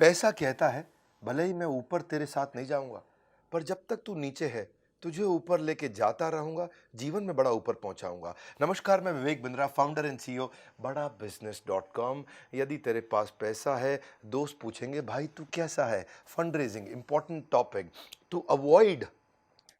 पैसा कहता है, भले ही मैं ऊपर तेरे साथ नहीं जाऊंगा, पर जब तक तू नीचे है तुझे ऊपर लेके जाता रहूंगा, जीवन में बड़ा ऊपर पहुंचाऊंगा। नमस्कार, मैं Vivek Bindra, founder and CEO बड़ा बिजनेस डॉट कॉम। यदि तेरे पास पैसा है, दोस्त पूछेंगे भाई तू कैसा है। Fund raising important topic. To avoid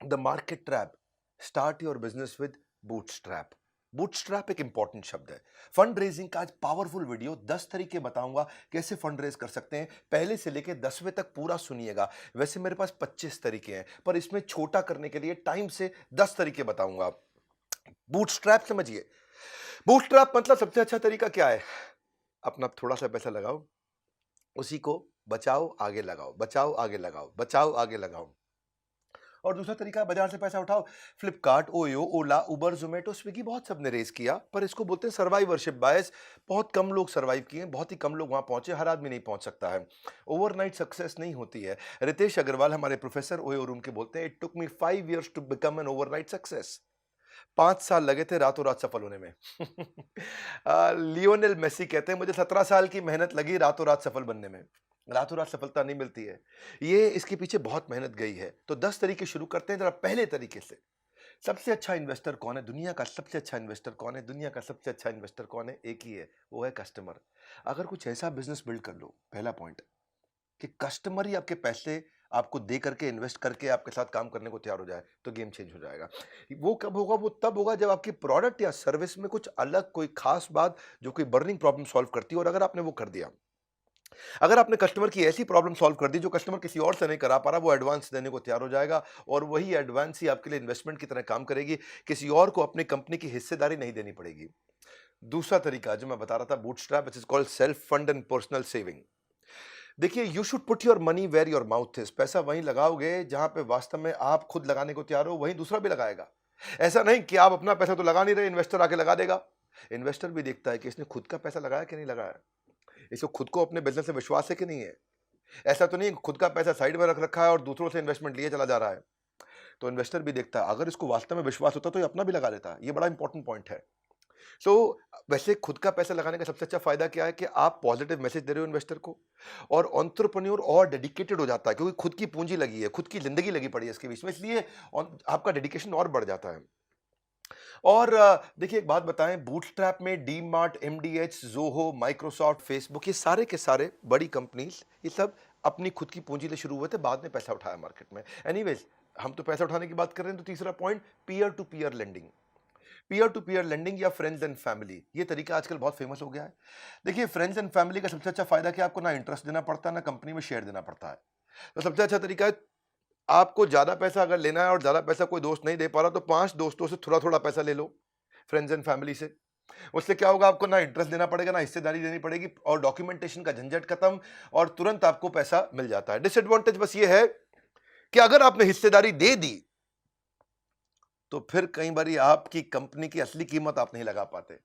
the market trap, start your business with bootstrap. Bootstrap एक इंपॉर्टेंट शब्द है। फंड रेजिंग का आज पावरफुल वीडियो, 10 तरीके बताऊंगा कैसे फंड रेज कर सकते हैं। पहले से लेके 10वें तक पूरा सुनिएगा। वैसे मेरे पास 25 तरीके हैं, पर इसमें छोटा करने के लिए टाइम से 10 तरीके बताऊंगा। बूटस्ट्रैप समझिए। बूटस्ट्रैप मतलब सबसे अच्छा तरीका क्या है? अपना थोड़ा सा पैसा लगाओ, उसी को बचाओ आगे लगाओ, बचाओ आगे लगाओ, बचाओ आगे लगाओ। और दूसरा तरीका है बाजार से पैसा उठाओ। फ्लिपकार्ट, ओयो, ओला, उबर, जोमेटो, स्विगी, बहुत सबने रेस किया, पर इसको बोलते हैं सर्वाइवरशिप बायस। बहुत कम लोग सर्वाइव किए, बहुत ही कम लोग वहां पहुंचे। हर आदमी नहीं पहुंच सकता है। ओवरनाइट सक्सेस नहीं होती है। रितेश अग्रवाल, हमारे प्रोफेसर ओयो रूम के, बोलते हैं it took me 5 years to become an overnight success. 5 साल लगे थे रातों रात सफल होने में। लियोनेल मेसी कहते हैं मुझे 17 साल की मेहनत लगी रातों रात सफल बनने में। रातों रात सफलता नहीं मिलती है, ये इसके पीछे बहुत मेहनत गई है। तो 10 तरीके शुरू करते हैं जरा पहले तरीके से। सबसे अच्छा इन्वेस्टर कौन है? दुनिया का सबसे अच्छा इन्वेस्टर कौन है? दुनिया का सबसे अच्छा इन्वेस्टर कौन है? एक ही है, वो है कस्टमर। अगर कुछ ऐसा बिजनेस बिल्ड कर लो, पहला पॉइंट, कि कस्टमर ही आपके पैसे आपको दे करके, इन्वेस्ट करके आपके साथ काम करने को तैयार हो जाए, तो गेम चेंज हो जाएगा। वो कब होगा? वो तब होगा जब आपकी प्रोडक्ट या सर्विस में कुछ अलग, कोई खास बात जो कोई बर्निंग प्रॉब्लम सॉल्व करती है, और अगर आपने वो कर दिया, अगर आपने कस्टमर की ऐसी प्रॉब्लम सॉल्व कर दी जो कस्टमर किसी और से नहीं करा पा रहा, वो एडवांस देने को तैयार हो जाएगा। और वही एडवांस ही आपके लिए इन्वेस्टमेंट की तरह काम करेगी। किसी और को अपनी कंपनी की हिस्सेदारी नहीं देनी पड़ेगी। दूसरा तरीका जो मैं बता रहा था, bootstrap, which is called self fund and personal saving. देखिए, you should put your money where your mouth is. पैसा वहीं लगाओगे जहां पे वास्तव में आप खुद लगाने को तैयार हो, वहीं दूसरा भी लगाएगा। ऐसा नहीं कि आप अपना पैसा तो लगा नहीं रहे, इन्वेस्टर आके लगा देगा। इन्वेस्टर भी देखता है कि इसने खुद का पैसा लगाया कि नहीं लगाया, इसको खुद को अपने बिजनेस से विश्वास है कि नहीं है। ऐसा तो नहीं खुद का पैसा साइड में रख रखा है और दूसरों से इन्वेस्टमेंट लिए चला जा रहा है। तो इन्वेस्टर भी देखता है, अगर इसको वास्तव में विश्वास होता तो ये अपना भी लगा लेता। ये बड़ा इंपॉर्टेंट पॉइंट है। सो वैसे खुद का पैसा लगाने का सबसे अच्छा फायदा क्या है कि आप पॉजिटिव मैसेज दे रहे हो इन्वेस्टर को, और एंटरप्रेन्योर और डेडिकेटेड हो जाता है, क्योंकि खुद की पूंजी लगी है, खुद की जिंदगी लगी पड़ी है इसके बीच में, इसलिए आपका डेडिकेशन और बढ़ जाता है। और देखिए, एक बात बताएं, बूटस्ट्रैप में D mart, MDH, Zoho, Microsoft, Facebook, ये सारे के सारे बड़ी कंपनीज, ये सब अपनी खुद की पूंजी से शुरू हुए थे, बाद में पैसा उठाया मार्केट में। एनीवेज, हम तो पैसा उठाने की बात कर रहे हैं, तो तीसरा point, peer to peer lending. Peer to peer lending या फ्रेंड्स एंड फैमिली, ये तरीका आजकल बहुत फेमस हो गया है। देखिए, फ्रेंड्स एंड फैमिली का सबसे अच्छा फायदा कि आपको ना इंटरेस्ट देना पड़ता है, ना कंपनी में शेयर देना पड़ता है। तो सबसे अच्छा तरीका है, आपको ज्यादा पैसा अगर लेना है और ज्यादा पैसा कोई दोस्त नहीं दे पा रहा, तो 5 दोस्तों से थोड़ा थोड़ा पैसा ले लो, फ्रेंड्स एंड फैमिली से। उससे क्या होगा, आपको ना इंटरेस्ट देना पड़ेगा, ना हिस्सेदारी देनी पड़ेगी, और डॉक्यूमेंटेशन का झंझट खत्म, और तुरंत आपको पैसा मिल जाता है। डिसएडवांटेज बस ये है कि अगर आपने हिस्सेदारी दे दी, तो फिर कई बार आपकी कंपनी की असली कीमत आप नहीं लगा पाते।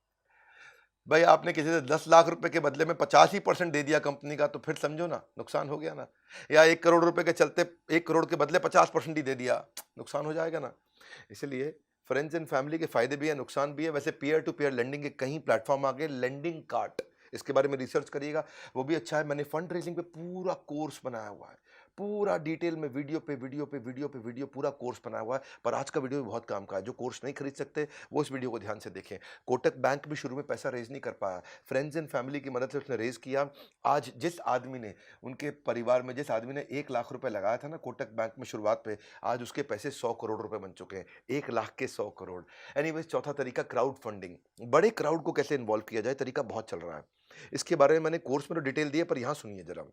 भाई, आपने किसी से 10 लाख रुपए के बदले में 85% दे दिया कंपनी का, तो फिर समझो ना, नुकसान हो गया ना। या 1 करोड़ रुपए के चलते 1 करोड़ के बदले 50% ही दे दिया, नुकसान हो जाएगा ना। इसलिए फ्रेंड्स एंड फैमिली के फायदे भी है, नुकसान भी है। वैसे पीयर टू पीयर लेंडिंग के कई प्लेटफॉर्म आ गए, लेंडिंग कार्ट, इसके बारे में रिसर्च करिएगा, वो भी अच्छा है। मैंने फंड रेजिंग पे पूरा कोर्स बनाया हुआ है, पूरा डिटेल में, वीडियो पे वीडियो पे वीडियो पे वीडियो, पूरा कोर्स बनाया हुआ है। पर आज का वीडियो भी बहुत काम का है। जो कोर्स नहीं खरीद सकते, वो इस वीडियो को ध्यान से देखें। कोटक बैंक भी शुरू में पैसा रेज नहीं कर पाया, फ्रेंड्स एंड फैमिली की मदद से उसने रेज किया। आज जिस आदमी ने, उनके परिवार में जिस आदमी ने 1 लाख रुपए लगाया था ना कोटक बैंक में शुरुआत पे, आज उसके पैसे 100 करोड़ रुपए बन चुके हैं। 1 लाख के 100 करोड़। एनीवेज, चौथा तरीका, क्राउड फंडिंग। बड़े क्राउड को कैसे इन्वॉल्व किया जाए, तरीका बहुत चल रहा है। इसके बारे में मैंने कोर्स में तो डिटेल दी है, पर यहां सुनिए जरा।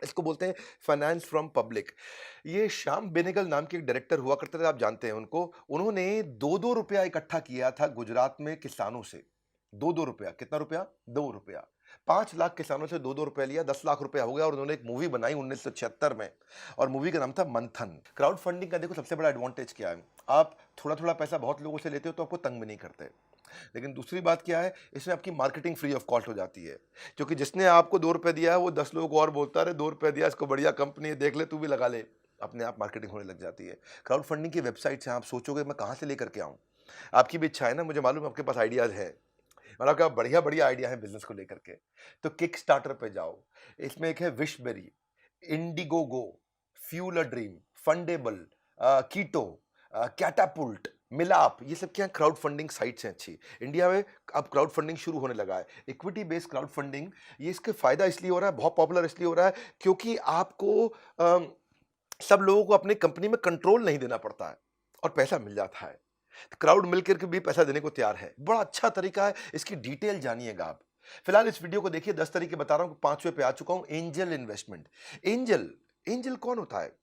इसको बोलते हैं फाइनेंस फ्रॉम पब्लिक। ये श्याम बेनेगल नाम के एक डायरेक्टर हुआ करते थे, आप जानते हैं उनको। उन्होंने 2-2 रुपया इकट्ठा किया था गुजरात में किसानों से। 2-2 रुपया, कितना रुपया? 2 रुपया। 5 लाख किसानों से 2-2 रुपया लिया, 10 लाख रुपया हो गया, और उन्होंने एक मूवी बनाई 1976 में, और मूवी का नाम था मंथन। क्राउड फंडिंग का देखो सबसे बड़ा एडवांटेज क्या है, आप थोड़ा थोड़ा पैसा बहुत लोगों से लेते हो तो आपको तंग भी नहीं करते। लेकिन दूसरी बात क्या है, इसमें आपकी मार्केटिंग फ्री ऑफ कॉस्ट हो जाती है, क्योंकि जिसने आपको 2 रुपए दिया है वो 10 लोगों को और बोलता है, 2 रुपए दिया, इसको बढ़िया कंपनी है, देख ले, तू भी लगा ले। अपने आप मार्केटिंग होने लग जाती है। क्राउड फंडिंग की वेबसाइट से आप सोचोगे मैं कहाँ से लेकर के आऊँ, आपकी भी इच्छा है ना, मुझे मालूम है आपके पास आइडियाज है। मतलब क्या बढ़िया बढ़िया आइडिया है बिजनेस को लेकर के। तो किक स्टार्टर पे जाओ, इसमें एक है Wishberry, Indiegogo, fuel a dream, Fundable, Ketto, Catapult, Milaap, ये सब क्या क्राउड फंडिंग साइट्स हैं अच्छी। इंडिया में अब क्राउड फंडिंग शुरू होने लगा है, इक्विटी बेस्ड क्राउड फंडिंग। ये इसके फायदा इसलिए हो रहा है, बहुत पॉपुलर इसलिए हो रहा है क्योंकि आपको सब लोगों को अपनी कंपनी में कंट्रोल नहीं देना पड़ता है और पैसा मिल जाता है। क्राउड मिलकर के भी पैसा देने को तैयार है, बड़ा अच्छा तरीका है, इसकी डिटेल जानिएगा आप। फिलहाल इस वीडियो को देखिए, 10 तरीके बता रहा हूं, 5वें पे आ चुका हूं, एंजल इन्वेस्टमेंट। एंजल, एंजल कौन होता है?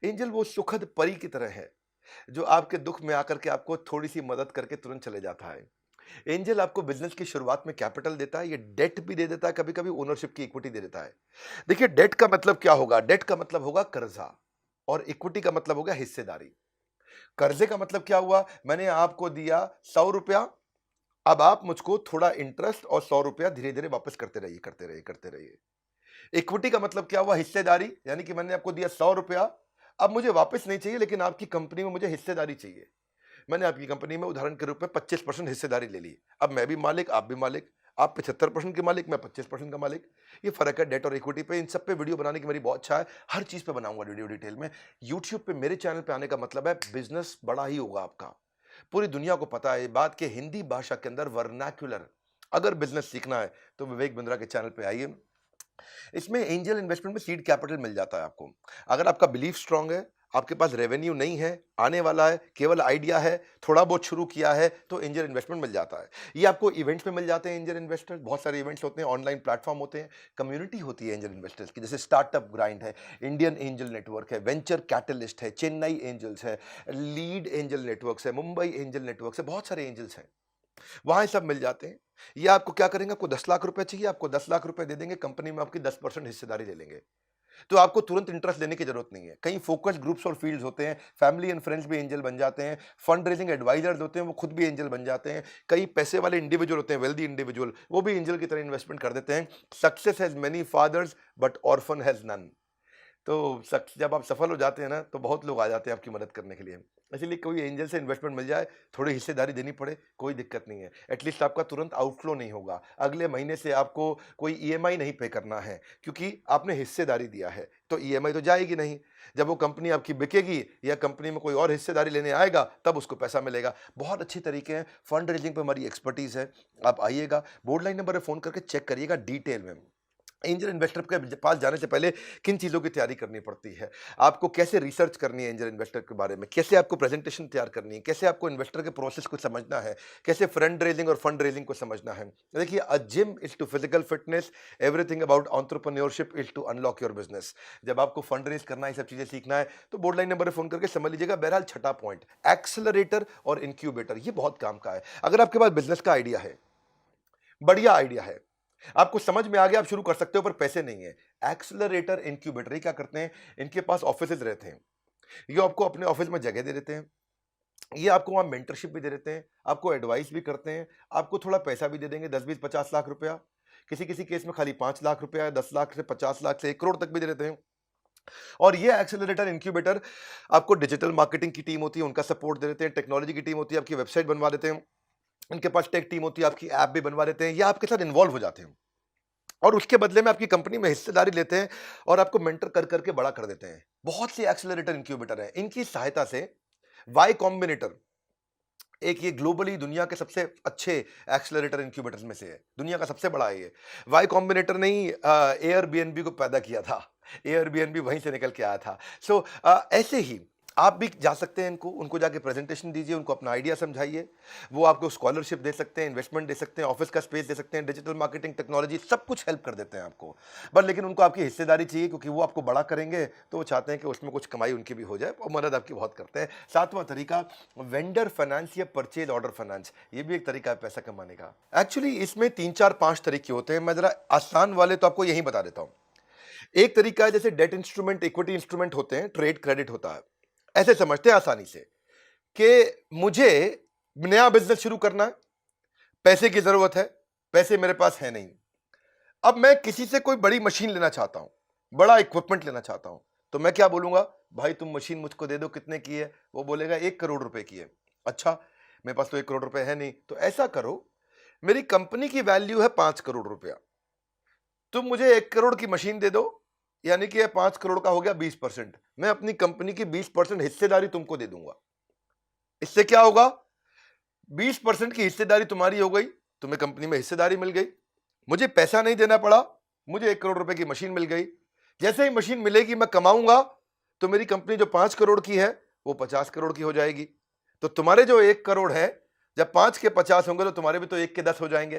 एंजल वो सुखद परी की तरह है जो आपके दुख में आकर के आपको थोड़ी सी मदद करके तुरंत चले जाता है। एंजल आपको बिजनेस की शुरुआत में कैपिटल देता है, ये डेट भी दे देता है, कभी कभी ओनरशिप की इक्विटी दे देता है। देखिए डेट का मतलब क्या होगा? डेट का मतलब होगा कर्जा, और इक्विटी का मतलब होगा हिस्सेदारी। कर्जे का मतलब क्या हुआ? मैंने आपको दिया 100 रुपया, अब आप मुझको थोड़ा इंटरेस्ट और 100 रुपया धीरे धीरे वापस करते रहिए, करते रहिए, करते रहिए। इक्विटी का मतलब क्या हुआ? हिस्सेदारी, यानी कि मैंने आपको दिया 100 रुपया, अब मुझे वापस नहीं चाहिए, लेकिन आपकी कंपनी में मुझे हिस्सेदारी चाहिए। मैंने आपकी कंपनी में उदाहरण के रूप में 25% हिस्सेदारी ले ली। अब मैं भी मालिक, आप भी मालिक, आप 75% के मालिक, मैं 25% का मालिक। ये फर्क है डेट और इक्विटी पे। इन सब पे वीडियो बनाने की मेरी बहुत इच्छा है, हर चीज पे बनाऊंगा वीडियो डिटेल में। यूट्यूब पे मेरे चैनल पे आने का मतलब है बिजनेस बड़ा ही होगा आपका। पूरी दुनिया को पता है ये बात कि हिंदी भाषा के अंदर वर्नाक्युलर अगर बिजनेस सीखना है तो विवेक बिंद्रा के चैनल पे आइए। इसमें एंजल इन्वेस्टमेंट में सीड कैपिटल मिल जाता है आपको। अगर आपका बिलीफ स्ट्रांग है, आपके पास रेवेन्यू नहीं है, आने वाला है, केवल आइडिया है, थोड़ा बहुत शुरू किया है, तो एंजल इन्वेस्टमेंट मिल जाता है। ये आपको इवेंट्स में मिल जाते हैं एंजल इन्वेस्टर्स, बहुत सारे इवेंट्स होते हैं, ऑनलाइन प्लेटफॉर्म होते हैं, कम्युनिटी होती है एंजल इन्वेस्टर्स की, जैसे स्टार्टअप ग्राइंड है, इंडियन एंजल नेटवर्क है, वेंचर कैटलिस्ट है, चेन्नई एंजल्स है, लीड एंजल नेटवर्क्स है, मुंबई एंजल नेटवर्क्स है, बहुत सारे एंजल्स हैं, वहां सब मिल जाते हैं। ये आपको क्या करेंगे? आपको 10 लाख रुपए चाहिए, आपको 10 लाख रुपए दे देंगे, कंपनी में आपकी 10% हिस्सेदारी ले लेंगे। तो आपको तुरंत इंटरेस्ट लेने की जरूरत नहीं है। कई फोकस्ड ग्रुप्स और फील्ड्स होते हैं, फैमिली एंड फ्रेंड्स भी एंजल बन जाते हैं, फंड रेजिंग एडवाइजर्स होते हैं, वो खुद भी एंजल बन जाते हैं, कई पैसे वाले इंडिविजुअल होते हैं, वेल्दी इंडिविजुअल, वो भी एंजल की तरह इन्वेस्टमेंट कर देते हैं। Success has many fathers but orphan has none. तो जब आप सफल हो जाते हैं ना, तो बहुत लोग आ जाते हैं आपकी मदद करने के लिए। इसीलिए कोई एंजल से इन्वेस्टमेंट मिल जाए, थोड़ी हिस्सेदारी देनी पड़े, कोई दिक्कत नहीं है। एटलीस्ट आपका तुरंत आउटफ्लो नहीं होगा, अगले महीने से आपको कोई ईएमआई नहीं पे करना है, क्योंकि आपने हिस्सेदारी दिया है, तो ईएमआई तो जाएगी नहीं। जब वो कंपनी आपकी बिकेगी या कंपनी में कोई और हिस्सेदारी लेने आएगा, तब उसको पैसा मिलेगा। बहुत अच्छी तरीके हैं, फंड रेजिंग पे हमारी एक्सपर्टीज है। आप आइएगा, बोर्ड लाइन नंबर पर फोन करके चेक करिएगा डिटेल में। एंजल इन्वेस्टर के पास जाने से पहले किन चीज़ों की तैयारी करनी पड़ती है, आपको कैसे रिसर्च करनी है एंजल इन्वेस्टर के बारे में, कैसे आपको प्रेजेंटेशन तैयार करनी है, कैसे आपको इन्वेस्टर के प्रोसेस को समझना है, कैसे फ्रंड रेजिंग और फंड रेजिंग को समझना है। देखिए, a gym is to physical fitness, everything about entrepreneurship is to unlock your business. जब आपको फंड रेज करना है, ये सब चीज़ें सीखना है, तो बोर्ड लाइन नंबर पर फोन करके समझ लीजिएगा। बहरहाल छठा पॉइंट, एक्सेलरेटर और इंक्यूबेटर, ये बहुत काम का है। अगर आपके पास बिजनेस का आइडिया है, बढ़िया आइडिया है, आपको समझ में आ गया, आप शुरू कर सकते हो, पर पैसे नहीं है। एक्सेलरेटर इंक्यूबेटर ये क्या करते हैं? इनके पास ऑफिसेज रहते हैं, ये आपको अपने ऑफिस में जगह दे देते हैं, ये आपको वहां मेंटरशिप भी दे देते हैं, आपको एडवाइस भी करते हैं, आपको थोड़ा पैसा भी दे देंगे, 10 20 50 लाख रुपया, किसी किसी केस में खाली 5 लाख रुपया, 10 लाख से 50 लाख से 1 करोड़ तक भी दे देते हैं। और ये एक्सेलरेटर इंक्यूबेटर आपको डिजिटल मार्केटिंग की टीम होती है, उनका सपोर्ट दे देते हैं, टेक्नोलॉजी की टीम होती है, आपकी वेबसाइट बनवा देते हैं, इनके पास टेक टीम होती है, आपकी ऐप भी बनवा देते हैं, या आपके साथ इन्वॉल्व हो जाते हैं और उसके बदले में आपकी कंपनी में हिस्सेदारी लेते हैं और आपको मेंटर कर करके बड़ा कर देते हैं। बहुत से एक्सेलरेटर इंक्यूबेटर हैं, इनकी सहायता से वाई कॉम्बिनेटर एक, ये ग्लोबली दुनिया के सबसे अच्छे एक्सेलरेटर इंक्यूबेटर्स में से है, दुनिया का सबसे बड़ा है ये। वाई कॉम्बिनेटर ने ही एयरबीएनबी को पैदा किया था, एयरबीएनबी वहीं से निकल के आया था। सो ऐसे ही आप भी जा सकते हैं, इनको उनको जाके प्रेजेंटेशन दीजिए, उनको अपना आइडिया समझाइए, वो आपको स्कॉलरशिप दे सकते हैं, इन्वेस्टमेंट दे सकते हैं, ऑफिस का स्पेस दे सकते हैं, डिजिटल मार्केटिंग टेक्नोलॉजी सब कुछ हेल्प कर देते हैं आपको। बस लेकिन उनको आपकी हिस्सेदारी चाहिए, क्योंकि वो आपको बड़ा करेंगे, तो वो चाहते हैं कि उसमें कुछ कमाई उनकी भी हो जाए, और मदद आपकी बहुत करते हैं। सातवां तरीका, वेंडर फाइनेंस या परचेज ऑर्डर फाइनेंस, ये भी एक तरीका है पैसा कमाने का। एक्चुअली इसमें 3 4 5 तरीके होते हैं, मैं जरा आसान वाले तो आपको यही बता देता हूँ। एक तरीका है, जैसे डेट इंस्ट्रूमेंट, इक्विटी इंस्ट्रूमेंट होते हैं, ट्रेड क्रेडिट होता है, ऐसे समझते हैं आसानी से कि मुझे नया बिजनेस शुरू करना है, पैसे की जरूरत है, पैसे मेरे पास है नहीं, अब मैं किसी से कोई बड़ी मशीन लेना चाहता हूं, बड़ा इक्विपमेंट लेना चाहता हूं, तो मैं क्या बोलूंगा? भाई तुम मशीन मुझको दे दो, कितने की है? वो बोलेगा 1 करोड़ रुपए की है। अच्छा, मेरे पास तो 1 करोड़ रुपए है नहीं, तो ऐसा करो, मेरी कंपनी की वैल्यू है 5 करोड़ रुपया, तुम मुझे 1 करोड़ की मशीन दे दो, यानी कि 5 करोड़ का हो गया 20%। मैं अपनी कंपनी की 20% हिस्सेदारी तुमको दे दूंगा। इससे क्या होगा, 20% की हिस्सेदारी तुम्हारी हो गई, तुम्हें कंपनी में हिस्सेदारी मिल गई, मुझे पैसा नहीं देना पड़ा, मुझे 1 करोड़ रुपए की मशीन मिल गई। जैसे ही मशीन मिलेगी मैं कमाऊंगा, तो मेरी कंपनी जो 5 करोड़ की है वो 50 करोड़ की हो जाएगी। तो तुम्हारे जो 1 करोड़ है, जब 5 के 50 होंगे तो तुम्हारे भी तो 1 के 10 हो जाएंगे।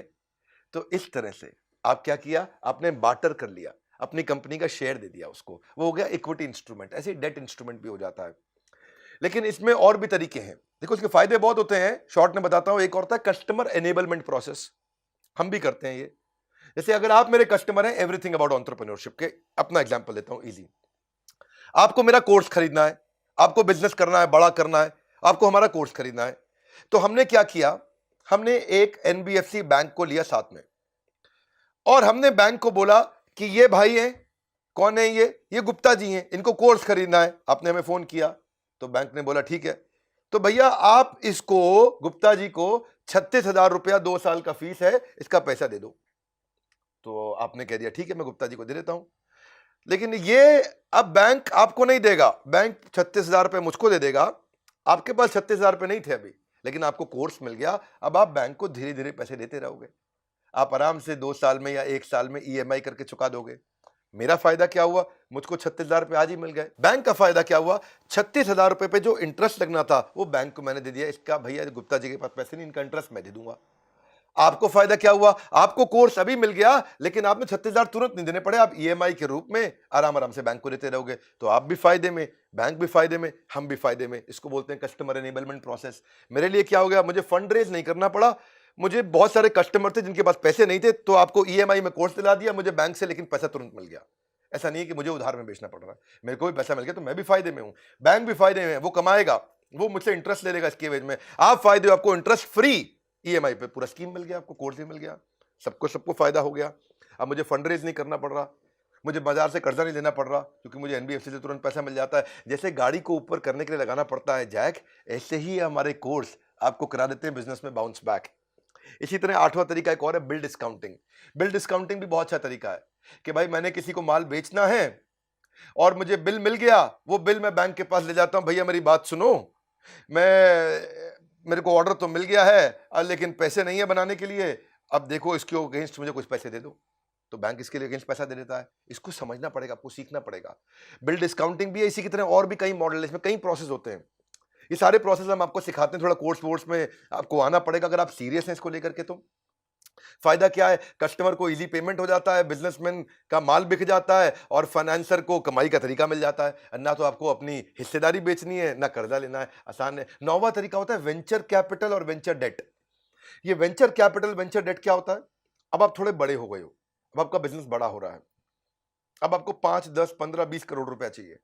तो इस तरह से आप क्या किया, आपने बार्टर कर लिया, अपनी कंपनी का शेयर दे दिया उसको, वो हो गया इक्विटी इंस्ट्रूमेंट। ऐसे डेट इंस्ट्रूमेंट भी हो जाता है। लेकिन इसमें और भी तरीके हैं, देखो इसके फायदे बहुत होते हैं, शॉर्ट में बताता हूं। एक और होता है कस्टमर एनेबलमेंट प्रोसेस, हम भी करते हैं ये। जैसे अगर आप मेरे कस्टमर हैं एवरीथिंग अबाउट एंटरप्रेन्योरशिप के, अपना एग्जांपल लेता हूं इजी। आपको मेरा कोर्स खरीदना है, आपको बिजनेस करना है, बड़ा करना है, आपको हमारा कोर्स खरीदना है। तो हमने क्या किया, हमने एक एनबीएफसी बैंक को लिया साथ में, और हमने बैंक को बोला कि ये भाई हैं, कौन है ये गुप्ता जी हैं, इनको कोर्स खरीदना है। आपने हमें फोन किया, तो बैंक ने बोला ठीक है, तो भैया आप इसको गुप्ता जी को 36,000 रुपया 2 साल का फीस है, इसका पैसा दे दो। तो आपने कह दिया ठीक है, मैं गुप्ता जी को दे देता हूं। लेकिन ये अब बैंक आपको नहीं देगा, बैंक 36,000 रुपये मुझको दे देगा। आपके पास 36,000 रुपये नहीं थे अभी, लेकिन आपको कोर्स मिल गया। अब आप बैंक को धीरे धीरे पैसे देते रहोगे, आप आराम से 2 साल में या 1 साल में ईएमआई करके चुका दोगे। मेरा फायदा क्या हुआ, मुझको 36,000 रुपये आज ही मिल गए। बैंक का फायदा क्या हुआ, 36,000 रुपये पे जो इंटरेस्ट लगना था वो बैंक को मैंने दे दिया। इसका भैया गुप्ता जी के पास पैसे नहीं, इनका इंटरेस्ट मैं दे दूंगा। आपको फायदा क्या हुआ, आपको कोर्स अभी मिल गया, लेकिन आपने 36,000 तुरंत नहीं देने पड़े, आप ईएमआई के रूप में आराम आराम से बैंक को देते रहोगे। तो आप भी फायदे में, बैंक भी फायदे में, हम भी फायदे में। इसको बोलते हैं कस्टमर एनेबलमेंट प्रोसेस। मेरे लिए क्या हो गया, मुझे फंड रेज नहीं करना पड़ा। मुझे बहुत सारे कस्टमर थे जिनके पास पैसे नहीं थे, तो आपको ईएमआई में कोर्स दिला दिया मुझे बैंक से, लेकिन पैसा तुरंत मिल गया। ऐसा नहीं है कि मुझे उधार में बेचना पड़ रहा है, मेरे को भी पैसा मिल गया, तो मैं भी फायदे में हूं, बैंक भी फायदे में, वो कमाएगा, वो मुझसे इंटरेस्ट ले लेगा इसके एवज में। आप फायदे हो, आपको इंटरेस्ट फ्री ईएमआई पे पूरा स्कीम मिल गया, आपको कोर्स भी मिल गया, सबको फायदा हो गया। अब मुझे फंड रेज नहीं करना पड़ रहा, मुझे बाजार से कर्जा नहीं लेना पड़ रहा, क्योंकि मुझे एनबीएफसी से तुरंत पैसा मिल जाता है। जैसे गाड़ी को ऊपर करने के लिए लगाना पड़ता है जैक, ऐसे ही हमारे कोर्स आपको करा देते हैं बिजनेस में बाउंस बैक। इसी तरह 8वां तरीका एक और है, बिल डिस्काउंटिंग। बिल डिस्काउंटिंग भी बहुत अच्छा तरीका है कि भाई मैंने किसी को माल बेचना है और मुझे बिल मिल गया, वो बिल मैं बैंक के पास ले जाता हूं, भैया मेरी बात सुनो, मेरे को ऑर्डर तो मिल गया है लेकिन पैसे नहीं है बनाने के लिए, अब देखो इसके अगेंस्ट मुझे कुछ पैसे दे दो। तो बैंक इसके लिए अगेंस्ट पैसा दे देता है। इसको समझना पड़ेगा, आपको सीखना पड़ेगा। बिल डिस्काउंटिंग भी है, इसी की तरह और भी कई मॉडल है, इसमें कई प्रोसेस होते हैं। ये सारे प्रोसेस हम आपको सिखाते हैं, थोड़ा कोर्स वोर्स में आपको आना पड़ेगा अगर आप सीरियस हैं इसको लेकर के। तो फायदा क्या है, कस्टमर को इजी पेमेंट हो जाता है, बिजनेसमैन का माल बिक जाता है, और फाइनेंसर को कमाई का तरीका मिल जाता है। ना तो आपको अपनी हिस्सेदारी बेचनी है, ना कर्जा लेना है, आसान है। 9वां तरीका होता है वेंचर कैपिटल और वेंचर डेट। ये वेंचर कैपिटल वेंचर डेट क्या होता है, अब आप थोड़े बड़े हो गए हो, अब आपका बिजनेस बड़ा हो रहा है, अब आपको 5, 10, 15, 20 करोड़ रुपया चाहिए,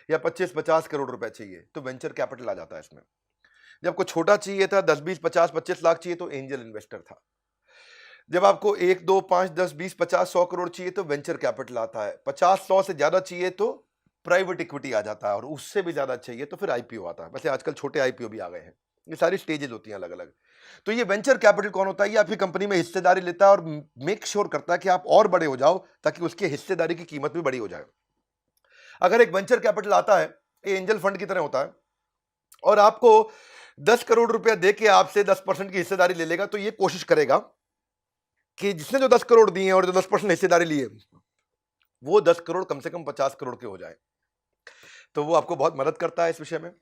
या 25, 50 करोड़ रुपया चाहिए, तो वेंचर कैपिटल आ जाता है इसमें। जब आपको छोटा चाहिए था, 10, 20, 50, 25 लाख चाहिए, तो एंजल इन्वेस्टर था। जब आपको 1, 2, 5, 10, 20, 50, 100 करोड़ चाहिए तो वेंचर कैपिटल आता है। 50, 100 से ज्यादा चाहिए तो प्राइवेट इक्विटी आ जाता है, और उससे भी ज्यादा चाहिए तो फिर आईपीओ आता है। वैसे आजकल छोटे आईपीओ भी आ गए हैं। ये सारी स्टेजेस होती हैं अलग अलग। तो ये वेंचर कैपिटल कौन होता है, ये आपकी कंपनी में हिस्सेदारी लेता है और मेक श्योर करता है कि आप और बड़े हो जाओ, ताकि उसके हिस्सेदारी की कीमत भी बड़ी हो जाए। अगर एक वेंचर कैपिटल आता है, ये एंजल फंड की तरह होता है, और आपको 10 करोड़ रुपया दे के आपसे 10% की हिस्सेदारी ले लेगा, तो ये कोशिश करेगा कि जिसने जो 10 करोड़ दिए और जो 10% हिस्सेदारी लिए, वो 10 करोड़ कम से कम 50 करोड़ के हो जाए। तो वो आपको बहुत मदद करता है इस विषय में।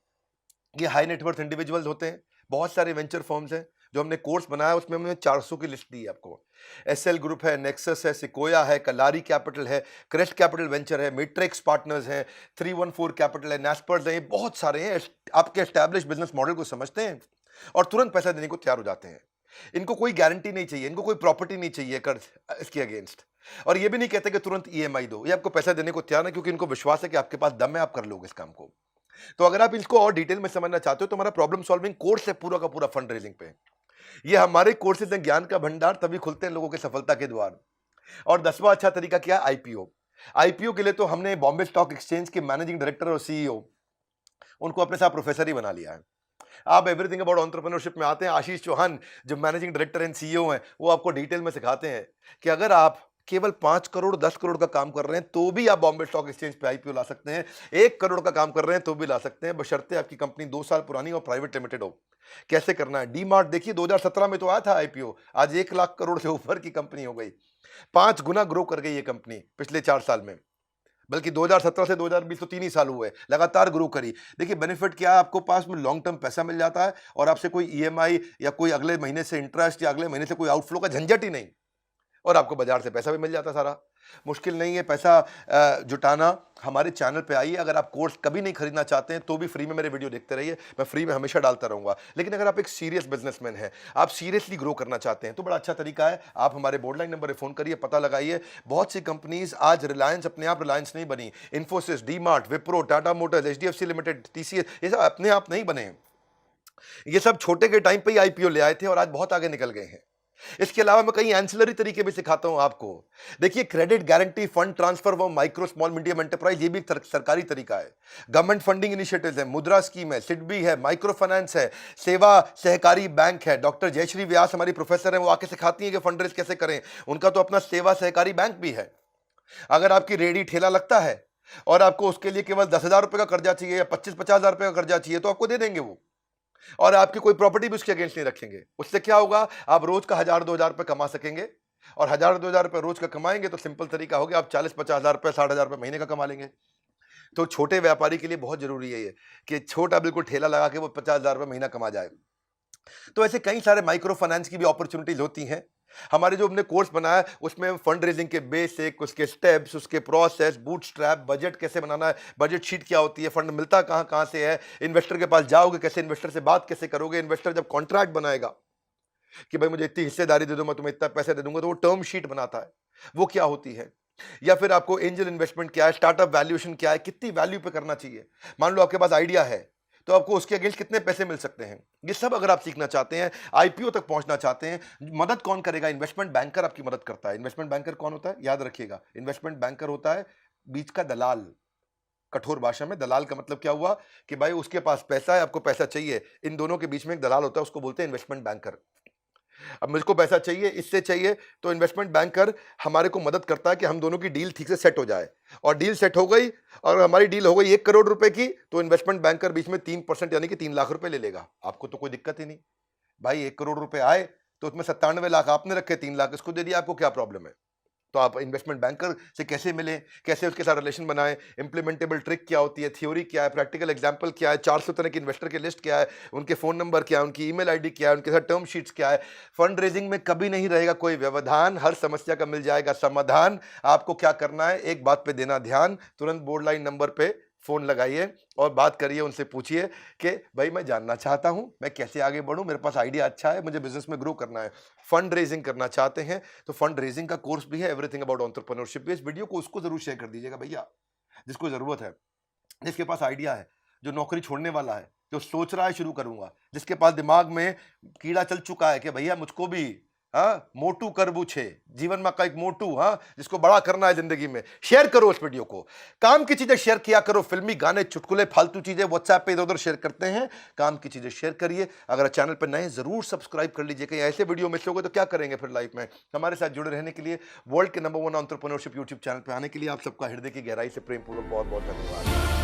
ये हाई नेटवर्थ इंडिविजुअल्स होते हैं। बहुत सारे वेंचर फर्म्स हैं, जो हमने कोर्स बनाया उसमें हमने 400 की लिस्ट दी है आपको। एसएल ग्रुप है, नेक्सस है, सिकोया है, कलारी कैपिटल है, क्रेस्ट कैपिटल वेंचर है, मैट्रिक्स पार्टनर्स है, 314 कैपिटल है, नेस्पर्स है, ये बहुत सारे हैं। आपके एस्टैब्लिश बिजनेस मॉडल को समझते हैं और तुरंत पैसा देने को तैयार हो जाते हैं। इनको कोई गारंटी नहीं चाहिए, इनको कोई प्रॉपर्टी नहीं चाहिए कर्ज इसके अगेंस्ट, और ये भी नहीं कहते कि तुरंत ईएमआई दो। ये आपको पैसा देने को तैयार है, क्योंकि इनको विश्वास है कि आपके पास दम है, आप कर लोगे इस काम को। तो अगर आप इसको और डिटेल में समझना चाहते हो तो हमारा प्रॉब्लम सॉल्विंग कोर्स है पूरा का पूरा फंड रेजिंग पे। ये हमारे कोर्सेज हैं ज्ञान का भंडार, तभी खुलते हैं लोगों के सफलता के द्वार। और 10वां अच्छा तरीका क्या है, आईपीओ। आईपीओ के लिए तो हमने बॉम्बे स्टॉक एक्सचेंज के मैनेजिंग डायरेक्टर और सीईओ, उनको अपने साथ प्रोफेसर ही बना लिया है। आप एवरीथिंग अबाउट एंटरप्रेन्योरशिप में आते हैं, आशीष चौहान जो मैनेजिंग डायरेक्टर एंड सीईओ हैं, वो आपको डिटेल में सिखाते हैं कि अगर आप केवल 5 करोड़ 10 करोड़ का काम कर रहे हैं तो भी आप बॉम्बे स्टॉक एक्सचेंज पे आईपीओ ला सकते हैं, 1 करोड़ का काम कर रहे हैं तो भी ला सकते हैं, बशर्ते आपकी कंपनी 2 साल पुरानी और प्राइवेट लिमिटेड हो। कैसे करना है? डी मार्ट देखिए 2017 में तो आया था आईपीओ, आज 1 लाख करोड़ से ऊपर की कंपनी हो गई, 5 गुना ग्रो कर गई ये कंपनी पिछले 4 साल में। बल्कि 2017 से 2020 तो 3 ही साल हुए, लगातार ग्रो करी। देखिए बेनिफिट क्या है, आपको पास में लॉन्ग टर्म पैसा मिल जाता है और आपसे कोई ईएमआई या कोई अगले महीने से इंटरेस्ट या अगले महीने से कोई आउटफ्लो का झंझट ही नहीं, और आपको बाजार से पैसा भी मिल जाता सारा। मुश्किल नहीं है पैसा जुटाना। हमारे चैनल पे आइए, अगर आप कोर्स कभी नहीं खरीदना चाहते हैं तो भी फ्री में मेरे वीडियो देखते रहिए, मैं फ्री में हमेशा डालता रहूंगा। लेकिन अगर आप एक सीरियस बिजनेसमैन हैं, आप सीरियसली ग्रो करना चाहते हैं, तो बड़ा अच्छा तरीका है, आप हमारे बोर्डलाइन नंबर पर फोन करिए, पता लगाइए। बहुत सी कंपनीज आज रिलायंस अपने आप रिलायंस नहीं बनी, Infosys, D mart, Wipro, Tata Motors, HDFC limited, TCS, ये सब अपने आप नहीं बने। ये सब छोटे के टाइम पे ही आईपीओ ले आए थे और आज बहुत आगे निकल गए हैं। इसके अलावा मैं कई एंसिलरी तरीके भी सिखाता हूं आपको। देखिए क्रेडिट गारंटी, फंड ट्रांसफर व माइक्रो स्मॉल मीडियम एंटरप्राइज, ये भी एक सरकारी तरीका है। गवर्नमेंट फंडिंग इनिशिएटिव्स है, मुद्रा स्कीम है, सिडबी है, माइक्रो फाइनेंस है, सेवा सहकारी बैंक है। डॉक्टर जयश्री व्यास हमारी प्रोफेसर हैं, वो आके सिखाती हैं कि फंड रेज कैसे करें। उनका तो अपना सेवा सहकारी बैंक भी है। अगर आपकी रेडी ठेला लगता है और आपको उसके लिए केवल 10,000 रुपए का कर्जा चाहिए या 25-50 हजार रुपए का कर्जा चाहिए, तो आपको दे देंगे वो, और आपकी कोई प्रॉपर्टी भी उसके अगेंस्ट नहीं रखेंगे। उससे क्या होगा, आप रोज का 1,000-2,000 रुपए कमा सकेंगे, और 1,000-2,000 रुपए रोज का कमाएंगे तो सिंपल तरीका हो गया, आप 40-50 हजार रुपए, 60,000 रुपए महीने का कमा लेंगे। तो छोटे व्यापारी के लिए बहुत जरूरी है ये कि छोटा बिल्कुल ठेला लगा के वो 50,000 रुपए महीना कमा जाए। तो ऐसे कई सारे माइक्रो फाइनेंस की भी अपॉर्चुनिटीज होती हैं। हमारे जो हमने कोर्स बनाया है उसमें फंड रेजिंग के बेसिक, उसके स्टेप्स, उसके प्रोसेस, बूटस्ट्रैप, बजट कैसे बनाना है, बजट शीट क्या होती है, फंड मिलता कहाँ कहाँ से है, इन्वेस्टर के पास जाओगे कैसे, इन्वेस्टर से बात कैसे करोगे, इन्वेस्टर जब कॉन्ट्रैक्ट बनाएगा कि भाई मुझे इतनी हिस्सेदारी दे दो, मैं तुम्हें इतना पैसे दे दूंगा, तो वो टर्म शीट बनाता है, वो क्या होती है। या फिर आपको एंजल इन्वेस्टमेंट क्या है, स्टार्टअप वैल्यूएशन क्या है, कितनी वैल्यू पे करना चाहिए। मान लो आपके पास आइडिया है तो आपको उसके अगेंस्ट कितने पैसे मिल सकते हैं, ये सब अगर आप सीखना चाहते हैं, आईपीओ तक पहुंचना चाहते हैं, मदद कौन करेगा? इन्वेस्टमेंट बैंकर आपकी मदद करता है। इन्वेस्टमेंट बैंकर कौन होता है? याद रखिएगा, इन्वेस्टमेंट बैंकर होता है बीच का दलाल। कठोर भाषा में दलाल का मतलब क्या हुआ कि भाई उसके पास पैसा है, आपको पैसा चाहिए, इन दोनों के बीच में एक दलाल होता है, उसको बोलते हैं इन्वेस्टमेंट बैंकर। अब मुझको पैसा चाहिए, इससे चाहिए, तो इन्वेस्टमेंट बैंकर हमारे को मदद करता है कि हम दोनों की डील ठीक से सेट हो जाए। और डील सेट हो गई और हमारी डील हो गई 1 करोड़ रुपए की, तो इन्वेस्टमेंट बैंकर बीच में 3% यानी कि 3 लाख रुपए ले लेगा। आपको तो कोई दिक्कत ही नहीं भाई, 1 करोड़ रुपए आए तो उसमें 97 लाख आपने रखे, 3 लाख इसको दे दिया, आपको क्या प्रॉब्लम है। तो आप इन्वेस्टमेंट बैंकर से कैसे मिलें, कैसे उसके साथ रिलेशन बनाएं, इंप्लीमेंटेबल ट्रिक क्या होती है, थ्योरी क्या है, प्रैक्टिकल एग्जांपल क्या है, 400 तरह के इन्वेस्टर की लिस्ट क्या है, उनके फोन नंबर क्या है, उनकी ईमेल आईडी क्या है, उनके साथ टर्म शीट्स क्या है। फंड रेजिंग में कभी नहीं रहेगा कोई व्यवधान, हर समस्या का मिल जाएगा समाधान। आपको क्या करना है, एक बात पे देना ध्यान, तुरंत बोर्ड लाइन नंबर पे फोन लगाइए और बात करिए, उनसे पूछिए कि भाई मैं जानना चाहता हूं मैं कैसे आगे बढ़ूं, मेरे पास आइडिया अच्छा है, मुझे बिजनेस में ग्रो करना है, फंड रेजिंग करना चाहते हैं तो फंड रेजिंग का कोर्स भी है, एवरीथिंग अबाउट एंटरप्रेन्योरशिप भी। इस वीडियो को उसको जरूर शेयर कर दीजिएगा भैया जिसको जरूरत है, जिसके पास आइडिया है, जो नौकरी छोड़ने वाला है, जो सोच रहा है शुरू करूंगा, जिसके पास दिमाग में कीड़ा चल चुका है कि भैया मुझको भी मोटू करबू छे जीवन में, का एक मोटू जिसको बड़ा करना है जिंदगी में। शेयर करो इस वीडियो को, काम की चीजें शेयर किया करो, फिल्मी गाने, चुटकुले, फालतू चीजें व्हाट्सएप पे इधर उधर शेयर करते हैं, काम की चीजें शेयर करिए। अगर चैनल पर नए जरूर सब्सक्राइब कर लीजिए, कहीं ऐसे वीडियो मिस हो गए तो क्या करेंगे फिर लाइफ में। हमारे साथ जुड़े रहने के लिए, वर्ल्ड के नंबर 1 एंटरप्रेन्योरशिप यूट्यूब चैनल पर आने के लिए आप सबका हृदय की गहराई से प्रेम पूर्वक बहुत बहुत धन्यवाद।